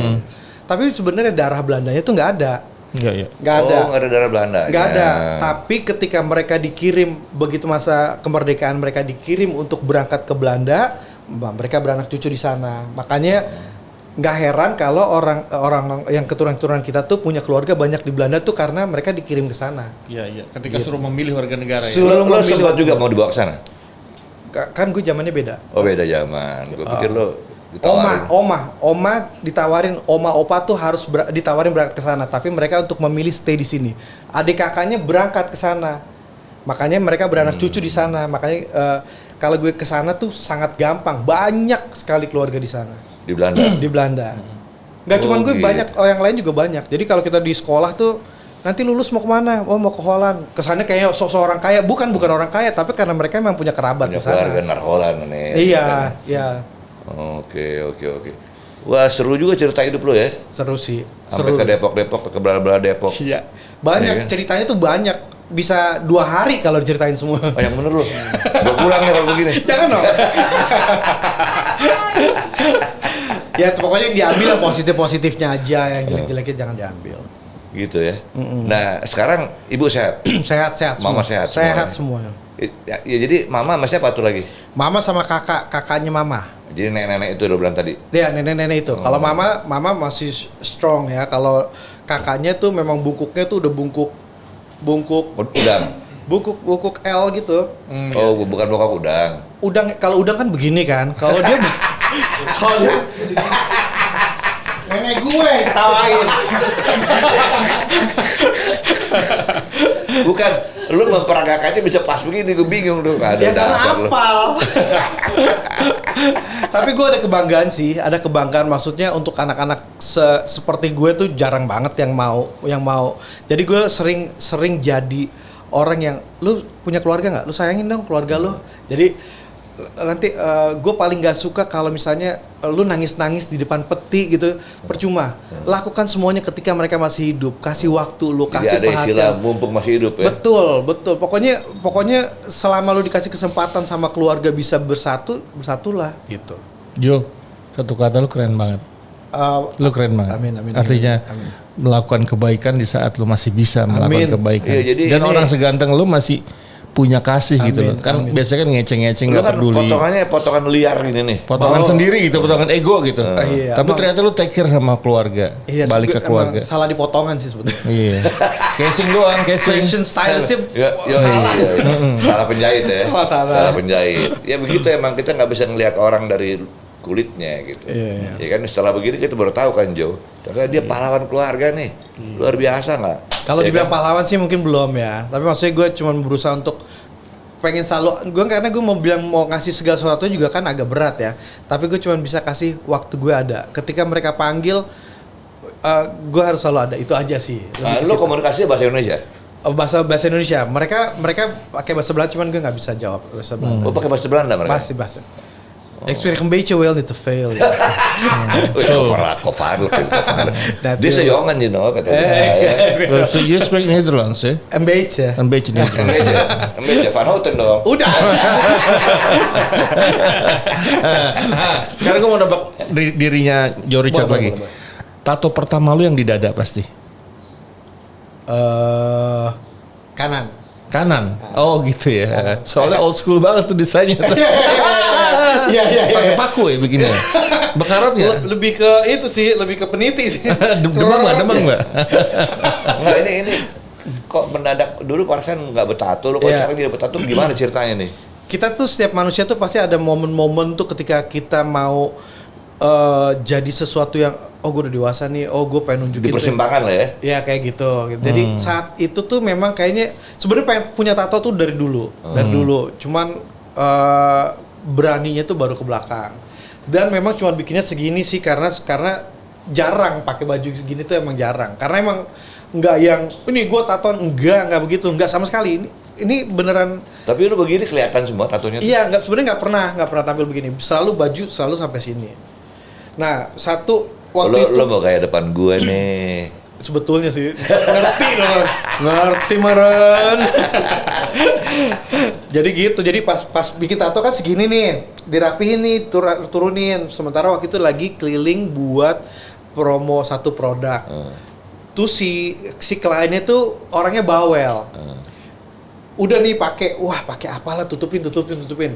Tapi sebenarnya darah Belandanya tuh nggak ada. Iya. Nggak ada. Oh, nggak ada darah Belanda. Nggak ada. Tapi ketika mereka dikirim, begitu masa kemerdekaan mereka dikirim untuk berangkat ke Belanda, mereka beranak cucu di sana. Makanya nggak heran kalau orang yang keturunan kita tuh punya keluarga banyak di Belanda tuh karena mereka dikirim ke sana. Iya. Ketika suruh memilih warga negara ya. Suruh Lo memilih sempat juga mau dibawa ke sana? Kan gue zamannya beda. Oh beda zaman. Gue pikir lo ditawarin. Oma ditawarin, opa tuh harus ditawarin berangkat ke sana, tapi mereka untuk memilih stay di sini. Adik kakaknya berangkat ke sana, makanya mereka beranak cucu di sana. Makanya kalau gue ke sana tuh sangat gampang, banyak sekali keluarga di sana. Di Belanda. Di Belanda. Nggak cuman gue gitu. banyak, yang lain juga banyak. Jadi kalau kita di sekolah tuh nanti lulus mau kemana? Oh mau ke Holland. Kesannya kayak sok orang kaya, bukan orang kaya, tapi karena mereka memang punya kerabat Punya di sana. keluarga Narholan nih. Iya. Oke. Wah seru juga cerita hidup lo ya. Seru sih. Sampai ke Depok, ke Belanda Depok. Iya. Banyak Iya kan? ceritanya tuh banyak. Bisa 2 hari kalau diceritain semua. Oh yang bener lo. Gue pulang nih kalau begini. Jangan dong. Ya pokoknya diambil yang positif-positifnya aja, yang jelek-jeleknya jangan diambil. Gitu ya. Nah, sekarang ibu sehat. Sehat-sehat Mama semua. sehat Sehat semuanya. Ya, jadi mama sama siapa tuh lagi? Mama sama kakaknya mama. Jadi nenek-nenek itu udah bilang tadi. Ya nenek-nenek itu. Kalau mama masih strong ya. Kalau kakaknya tuh memang bungkuknya tuh udah bungkuk Udang. bungkuk L gitu. Oh, bukan bokap udang. Kalau udang kan begini kan. Kalau dia nenek gue tawain. Bukan, lu memperagakannya bisa pas begini, gue bingung tuh. Aduh, Ya karena dasar lu. apal. Tapi gue ada kebanggaan sih, ada kebanggaan maksudnya untuk anak-anak seperti gue tuh jarang banget yang mau. Jadi gue sering jadi orang yang lu punya keluarga nggak? Lu sayangin dong keluarga lu. Jadi nanti gue paling gak suka kalau misalnya lu nangis-nangis di depan peti gitu, percuma. Lakukan semuanya ketika mereka masih hidup, kasih waktu lu, Jadi kasih ada istilah perhatian. mumpung masih hidup ya. Betul. Pokoknya selama lu dikasih kesempatan sama keluarga bisa bersatulah gitu. Jo, satu kata lu keren banget. Lu keren banget. Amin. Artinya melakukan kebaikan di saat lu masih bisa melakukan kebaikan. Iya, jadi dan ini- orang seganteng lu masih punya kasih gitu loh. Kan biasanya kan ngeceng-ngeceng Lu nggak kan peduli. potongannya potongan liar gini nih. Potongan sendiri gitu, potongan ego gitu. Iya, Tapi emang- ternyata lu take care sama keluarga, Iya, balik ke emang keluarga. salah di potongan sih sebetulnya. Iya. Casing doang, casing. Fashion style sih Salah. Salah penjahit ya. Salah. Penjahit. Ya begitu emang kita nggak bisa ngelihat orang dari kulitnya gitu. Iya. Ya kan setelah begini kita baru tahu kan Jo. Ternyata dia pahlawan keluarga nih. Luar biasa nggak? Kalau Ya dibilang kan? pahlawan sih mungkin belum ya. Tapi maksudnya gue cuma berusaha untuk pengen selalu karena gue mau ngasih segala sesuatu juga kan agak berat ya. Tapi gue cuma bisa kasih waktu gue ada. Ketika mereka panggil, gue harus selalu ada. Itu aja sih. Lebih ke Lu situ. komunikasi bahasa Indonesia? bahasa Indonesia. Mereka pakai bahasa Belanda, cuman gue nggak bisa jawab bahasa Belanda. Lu pakai bahasa Belanda mereka? Pasti bahasa. Ik een beetje wel niet te veel. Ja. Gevaarlijk. Dat Dit is een wil- jongen, you know, katanya. Je spreekt Nederlands hè? Een beetje. Een beetje Nederlands. Een beetje Van Houten dong. Udah. Sekarang gue mau nebak dirinya Joe Richard Boleh, lagi. boleh. Tato pertama lu yang di dada pasti? Kanan. Kanan. Oh gitu ya. Soalnya old school banget tuh desainnya. Iya. Pakai paku ya bikinnya. Bekarat ya? Lebih ke itu sih, lebih ke peniti sih. Demam nggak? Enggak, ini kok mendadak dulu Parsen nggak bertato, lu kok Iya. sekarang dia bertato gimana ceritanya nih? Kita tuh setiap manusia tuh pasti ada momen-momen tuh ketika kita mau jadi sesuatu yang gue udah dewasa nih, gue pengen nunjukin Dipersembahkan lah ya. Ya kayak gitu. Jadi saat itu tuh memang kayaknya sebenarnya pengen punya tato tuh dari dulu, Cuman beraninya tuh baru ke belakang. Dan memang cuma bikinnya segini sih karena jarang pakai baju segini tuh emang jarang. Karena emang nggak yang ini gue tatoan enggak begitu, enggak sama sekali. Ini beneran. Tapi lu begini kelihatan semua tatonya. Iya, sebenarnya nggak pernah tampil begini. Selalu baju selalu sampai sini. Nah, satu waktu itu Lo mau kayak depan gue nih. sebetulnya sih ngerti meren. Jadi gitu, jadi pas bikin tato kan segini nih, dirapihin nih, turunin. Sementara waktu itu lagi keliling buat promo satu produk. Tuh si kliennya tuh orangnya bawel. Udah nih pakai apalah, tutupin.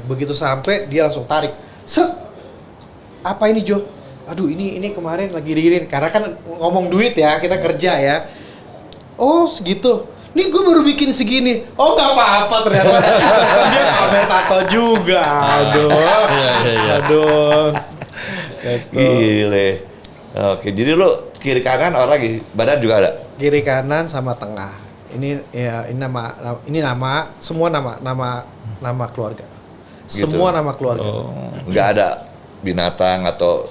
Begitu sampai dia langsung tarik, set. Apa ini Jo? Aduh ini kemarin lagi diirin karena kan ngomong duit ya, kita kerja ya. Oh segitu. Nih gue baru bikin segini. Oh nggak apa-apa ternyata. Dia pamer tato juga. Aduh. Gile. Oke, jadi lu kiri kanan orang lagi, badan juga ada. Kiri kanan sama tengah. Ini nama semua nama keluarga. Gitu. Semua nama keluarga. Nggak ada binatang atau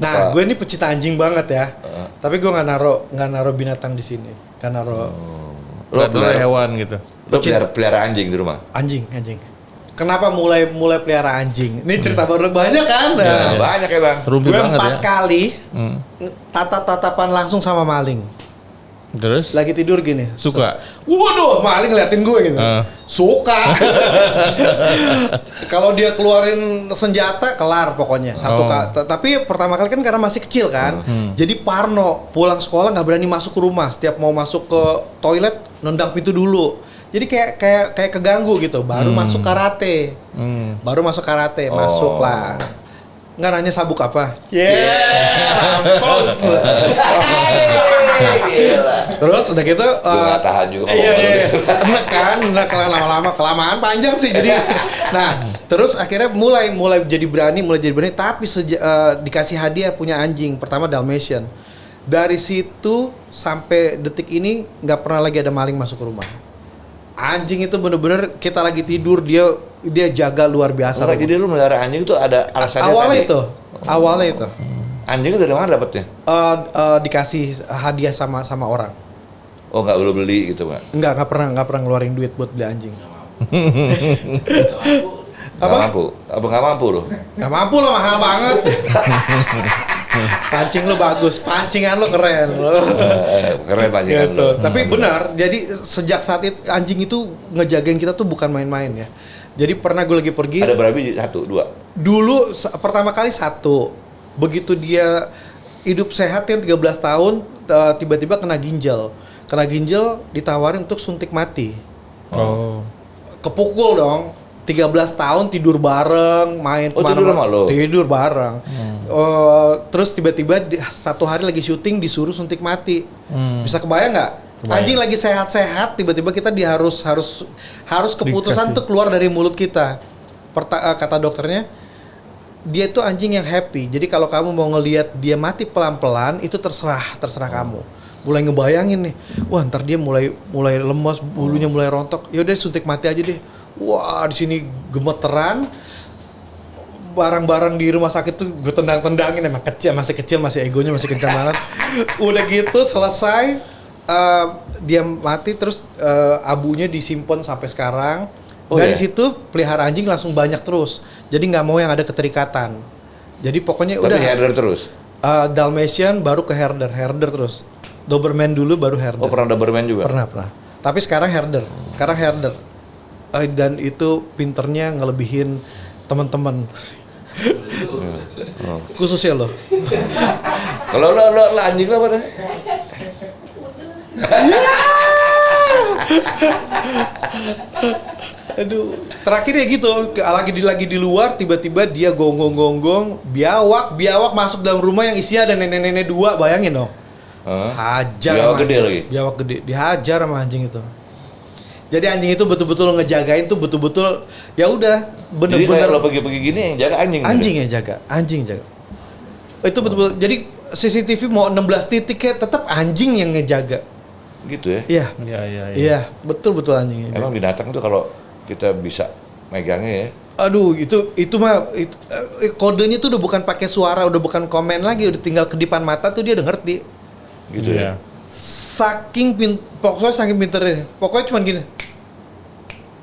Nah, apa? gue ini pecinta anjing banget ya. Tapi gue nggak naro binatang di sini. Nggak naro Lu pelihara hewan gitu. Lu pelihara anjing di rumah? anjing. Kenapa mulai pelihara anjing? Ini cerita baru banyak kan? Ya, banyak ya bang. Rumpi Gue banget 4 ya. kali tatapan langsung sama maling. Terus? Lagi tidur gini. Suka? Waduh, maling ngeliatin gue gitu. Suka. Kalau dia keluarin senjata, kelar pokoknya. Satu tapi pertama kali kan karena masih kecil kan. Jadi parno, pulang sekolah nggak berani masuk ke rumah. Setiap mau masuk ke toilet, nendang pintu dulu. Jadi kayak keganggu gitu. Baru masuk karate. Masuk lah. Nggak nanya sabuk apa? Mampus. Terus udah gitu nggak tahan juga. Enak kan, lama-lama kelamaan panjang sih jadi. Nah, terus akhirnya mulai jadi berani, tapi dikasih hadiah punya anjing, pertama Dalmatian. Dari situ sampai detik ini nggak pernah lagi ada maling masuk ke rumah. Anjing itu bener-bener kita lagi tidur dia jaga luar biasa. Jadi lu melihara anjing itu ada alasannya Awalnya itu. Anjing dari mana dapetnya? Dikasih hadiah sama orang. Oh, nggak belum beli gitu, Pak? Nggak pernah ngeluarin duit buat beli anjing. Nggak mampu? Apa nggak mampu lo? Nggak mampu lah, mahal banget. Pancing lo bagus, pancingan lo keren. Keren pancingan gitu. lo. Tapi benar, jadi sejak saat itu anjing itu ngejagain kita tuh bukan main-main ya. Jadi pernah gue lagi pergi. Ada berapa biji? 1, 2? Dulu pertama kali 1. Begitu dia hidup sehat kan 13 tahun, tiba-tiba kena ginjal. Ditawarin untuk suntik mati. Kepukul dong. 13 tahun tidur bareng, main kemana-mana. Tidur bareng. Terus tiba-tiba satu hari lagi syuting disuruh suntik mati. Bisa kebayang nggak? Anjing lagi sehat-sehat, tiba-tiba kita harus keputusan tuh keluar dari mulut kita. Kata dokternya, dia tuh anjing yang happy. Jadi kalau kamu mau ngelihat dia mati pelan-pelan, itu terserah kamu. Mulai ngebayangin nih, wah ntar dia mulai lemas, bulunya mulai rontok. Yaudah suntik mati aja deh. Wah di sini gemeteran, barang-barang di rumah sakit tuh gue tendang-tendangin, emang masih kecil, masih egonya masih kencang banget. Udah gitu selesai, dia mati, terus abunya disimpan sampai sekarang. Dari situ pelihara anjing langsung banyak terus. Jadi nggak mau yang ada keterikatan. Jadi pokoknya udah. Tapi herder terus. Dalmatian baru ke herder terus. Doberman dulu baru herder. Oh, pernah Doberman juga? Pernah. Tapi sekarang herder. Dan itu pinternya ngelebihin teman-teman. Khususnya lo. Kalau lo anjing lo apa deh? Aduh, terakhir ya gitu, lagi di luar, tiba-tiba dia gonggong, biawak masuk dalam rumah yang isinya ada nenek-nenek 2, bayangin dong. Hajar. Biawak gede lagi. Biawak gede, dihajar sama anjing itu. Jadi anjing itu betul-betul ngejagain tuh, betul-betul ya udah bener-bener. Jadi kalau pergi-pergi gini yang jaga anjing. Anjing jaga. Itu betul-betul. Jadi CCTV mau 16 titik ya tetap anjing yang ngejaga. Gitu ya? Iya. Iya. Betul anging. Emang binatang tuh kalau kita bisa megangnya ya. Aduh, itu mah kodenya tuh udah bukan pakai suara, udah bukan komen lagi, udah tinggal kedipan mata tuh dia udah ngerti. Gitu ya. Pokoknya saking pinternya. Pokoknya cuman gini.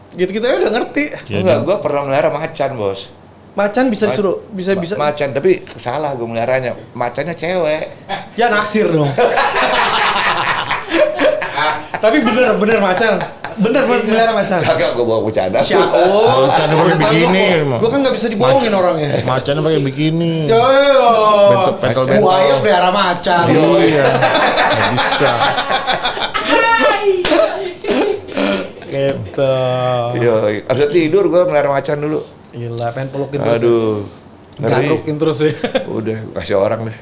Gitu-gitu aja udah ngerti. Enggak, gua pernah melihara macan, Bos. Macan bisa disuruh, bisa. Macan, tapi salah gua meliharanya. Macannya cewek. Ya naksir dong. Tapi bener macan. Bener melihara macan. Kagak, gua bawa bercanda. Macan pakai bikini. Gua kan nggak bisa dibohongin orangnya. Macan pakai bikini. Bentuk pentol-pentol. Buaya pelihara macan. Iya. Nggak bisa. Gitu. Iya, ada tidur gua melihara macan dulu. Gila, pengen pelukin terus. Aduh. Garukin terus ya. Udah, kasih orang deh.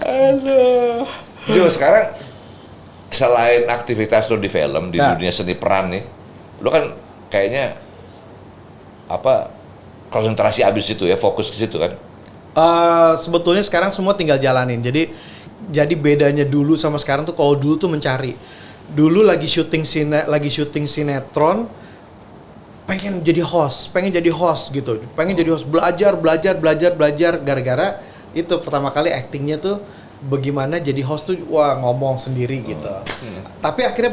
Aduh. Jo, sekarang selain aktivitas lo di film, di dunia seni peran nih, lo kan kayaknya konsentrasi abis itu ya, fokus ke situ kan? Sebetulnya sekarang semua tinggal jalanin. Jadi bedanya dulu sama sekarang tuh, kalau dulu tuh mencari. Dulu lagi syuting sinetron, pengen jadi host gitu. Pengen jadi host, belajar gara-gara itu pertama kali actingnya tuh bagaimana jadi host tuh ngomong sendiri gitu. Tapi akhirnya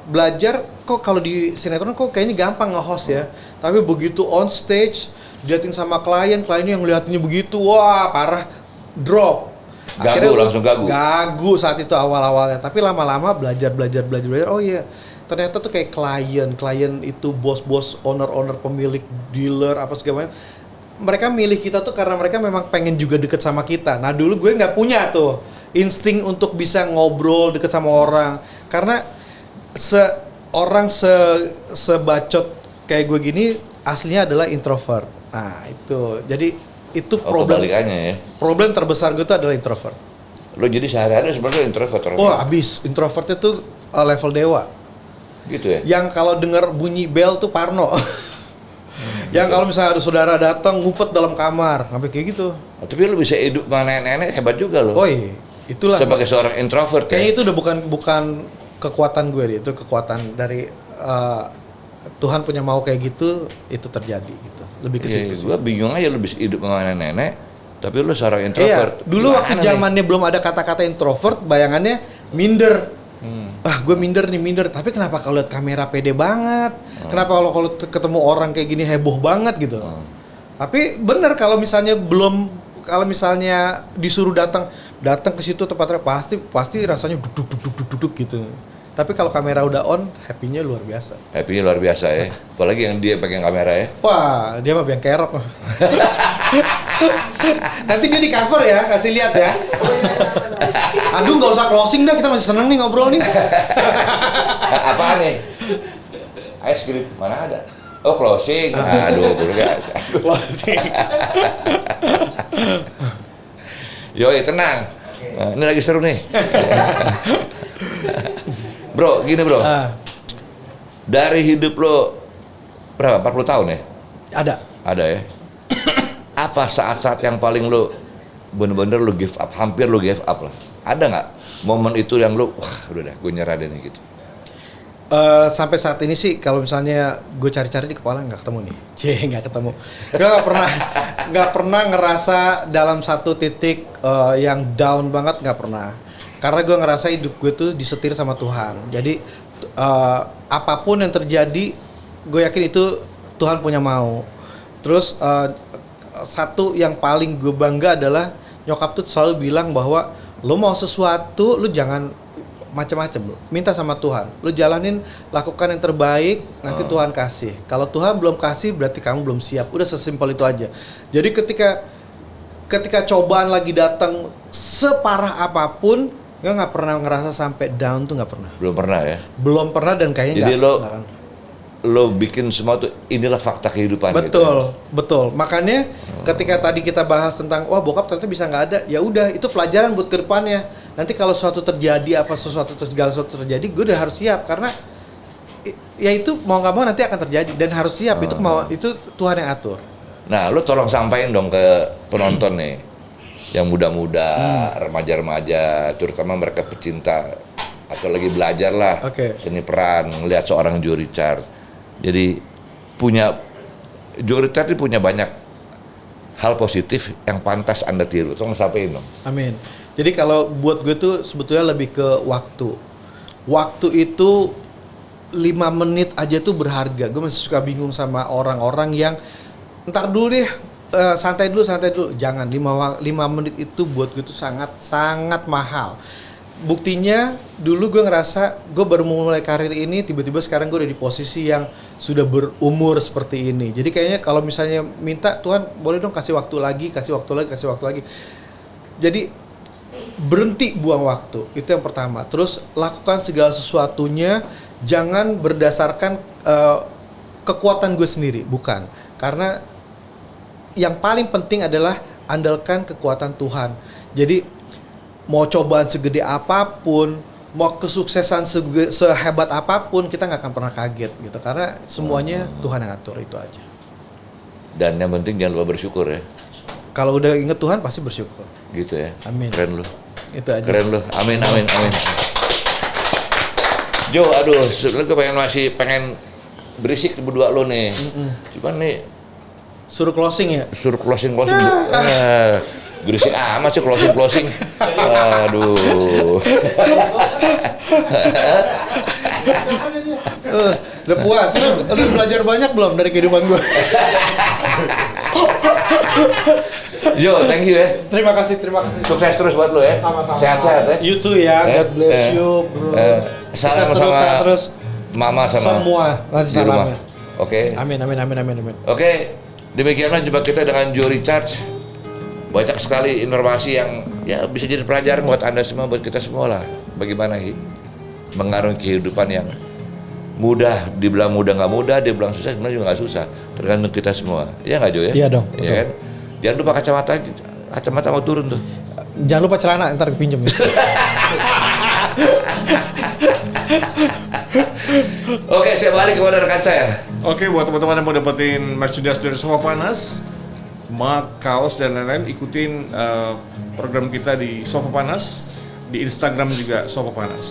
belajar kok kalau di sinetron kok kayaknya gampang nge-host ya. Tapi begitu on stage diliatin sama kliennya yang ngeliatinnya begitu, parah, drop. Langsung gagu. Gagu saat itu awal-awalnya, tapi lama-lama belajar. Oh iya, ternyata tuh kayak klien itu bos-bos, owner pemilik, dealer apa segala macam. Mereka milih kita tuh karena mereka memang pengen juga deket sama kita. Nah dulu gue nggak punya tuh insting untuk bisa ngobrol deket sama orang, karena sebacot kayak gue gini aslinya adalah introvert. Nah itu, jadi itu Kebalikannya ya. problem terbesar gue tuh adalah introvert. Lo jadi sehari-hari sebenarnya introvert orang. Oh abis, introvertnya tuh level dewa. Gitu ya. Yang kalau dengar bunyi bel tuh parno. Yang kalau misalnya ada saudara datang ngumpet dalam kamar, sampai kayak gitu. Tapi lo bisa hidup sama nenek-nenek, hebat juga lo. Oh iya, itulah. Sebagai seorang introvert Kayaknya ya. itu udah bukan kekuatan gue, itu kekuatan dari Tuhan punya mau kayak gitu, itu terjadi gitu. Lebih ke situ sih. Gue bingung aja lo bisa hidup sama nenek-nenek, tapi lo seorang Iya, introvert. dulu waktu zamannya belum ada kata-kata introvert, bayangannya minder. Gue minder. Tapi kenapa kalau lihat kamera pede banget? Kenapa kalau ketemu orang kayak gini heboh banget gitu? Tapi bener kalau misalnya disuruh datang ke situ tempatnya pasti rasanya duduk gitu. Tapi kalau kamera udah on, happy-nya luar biasa. Happy-nya luar biasa ya. Apalagi yang dia pegang kamera ya. Wah, dia mah biang kerok. Nanti dia di cover ya, kasih lihat ya. Aduh, nggak usah closing dah, kita masih seneng nih ngobrol nih. Apaan nih? Ice cream, mana ada? Oh closing. Aduh, biasa. Closing. Yoi, tenang. Nah, ini lagi seru nih. Bro, gini bro. Dari hidup lo berapa? 40 tahun ya? Ada ya. Apa saat-saat yang paling lo bener-bener lo give up, hampir lo give up lah? Ada nggak momen itu yang lo, wah udah dah, gue nyerah deh nih gitu? Sampai saat ini sih kalau misalnya gue cari-cari di kepala nggak ketemu nih. Nggak ketemu. Gue nggak pernah ngerasa dalam satu titik yang down banget, nggak pernah. Karena gue ngerasa hidup gue tuh disetir sama Tuhan. Jadi apapun yang terjadi, gue yakin itu Tuhan punya mau. Terus satu yang paling gue bangga adalah nyokap tuh selalu bilang bahwa lo mau sesuatu, lo jangan macam-macam, lo minta sama Tuhan. Lo jalanin, lakukan yang terbaik, nanti Tuhan kasih. Kalau Tuhan belum kasih, berarti kamu belum siap. Udah sesimpel itu aja. Jadi ketika cobaan lagi datang separah apapun, gue nggak pernah ngerasa sampai down tuh, nggak pernah. Belum pernah ya? Belum pernah dan kayaknya jadi nggak. lo bikin semua tuh, inilah fakta kehidupan. Betul, gitu. betul. Makanya ketika tadi kita bahas tentang wah bokap ternyata bisa nggak ada, ya udah itu pelajaran buat kedepannya. Nanti kalau sesuatu terjadi segala sesuatu terjadi, gue udah harus siap karena ya itu mau nggak mau nanti akan terjadi dan harus siap. Itu Tuhan yang atur. Nah, lo tolong sampaikan dong ke penonton nih, yang muda-muda, remaja-remaja, terutama mereka pecinta atau lagi belajar lah seni peran, ngelihat seorang Joe Richard. Jadi Joe Richard ini punya banyak hal positif yang pantas Anda tiru. Tolong sampaikan dong. Amin. Jadi kalau buat gue tuh sebetulnya lebih ke waktu. Waktu itu 5 menit aja tuh berharga. Gue masih suka bingung sama orang-orang yang ntar dulu deh, santai dulu. Jangan, 5 menit itu buat gue tuh sangat mahal. Buktinya dulu gue ngerasa gue baru mulai karir ini, tiba-tiba sekarang gue udah di posisi yang sudah berumur seperti ini. Jadi kayaknya kalau misalnya minta Tuhan boleh dong kasih waktu lagi. Jadi berhenti buang waktu, itu yang pertama. Terus lakukan segala sesuatunya jangan berdasarkan kekuatan gue sendiri, bukan. Karena yang paling penting adalah andalkan kekuatan Tuhan. Jadi mau cobaan segede apapun, mau kesuksesan sehebat apapun, kita nggak akan pernah kaget gitu. Karena semuanya Tuhan yang atur, itu aja. Dan yang penting jangan lupa bersyukur ya. Kalau udah inget Tuhan pasti bersyukur. Gitu ya. Amin. Keren lu. Itu aja. Keren lu. Amin. Jo, aduh, gue pengen berisik berdua lo nih. Cuman nih suruh closing ya? Suruh closing. Berisik amat sih closing. Aduh. Udah puas. Lu belajar banyak belum dari kehidupan gue? Jo, thank you ya. Terima kasih. Sukses terus buat lu ya. Sama-sama. Sehat-sehat ya. You too ya. God bless you, bro. Salam Sukses sama terus. Mama sama Semua. Nanti di rumah. salamnya. Oke. Amin. Oke, demikianlah jumpa kita dengan Joe Richards. Banyak sekali informasi yang ya bisa jadi pelajaran buat Anda semua, buat kita semua lah. Bagaimana mengarungi kehidupan yang mudah, dibilang mudah nggak mudah, dibilang susah sebenarnya juga nggak susah. Tergantung kita semua. Iya nggak Jo ya? Iya dong, Iya betul. kan? Jangan lupa kacamata mau turun tuh. Jangan lupa celana ntar kepinjem ya. Oke, saya balik kepada rekan saya. Oke, buat teman-teman yang mau dapetin merchandise dari Sofa Panas, mug, kaos dan lain-lain, ikutin program kita di Sofa Panas, di Instagram juga Sofa Panas.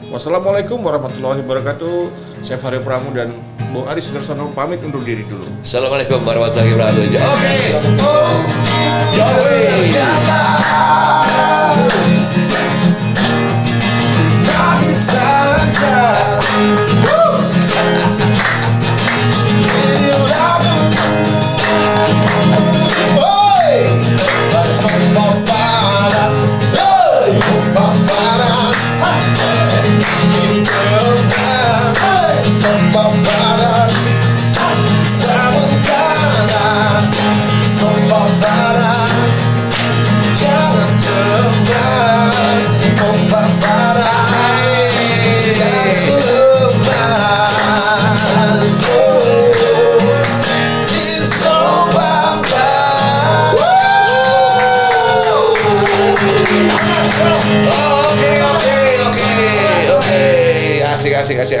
Wassalamualaikum warahmatullahi wabarakatuh. Saya Fahri Pramu dan Bung Ari Sudarsono pamit undur diri dulu. Assalamualaikum warahmatullahi wabarakatuh. Oke. Joey. Kami saja. Oke.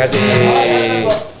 Asik.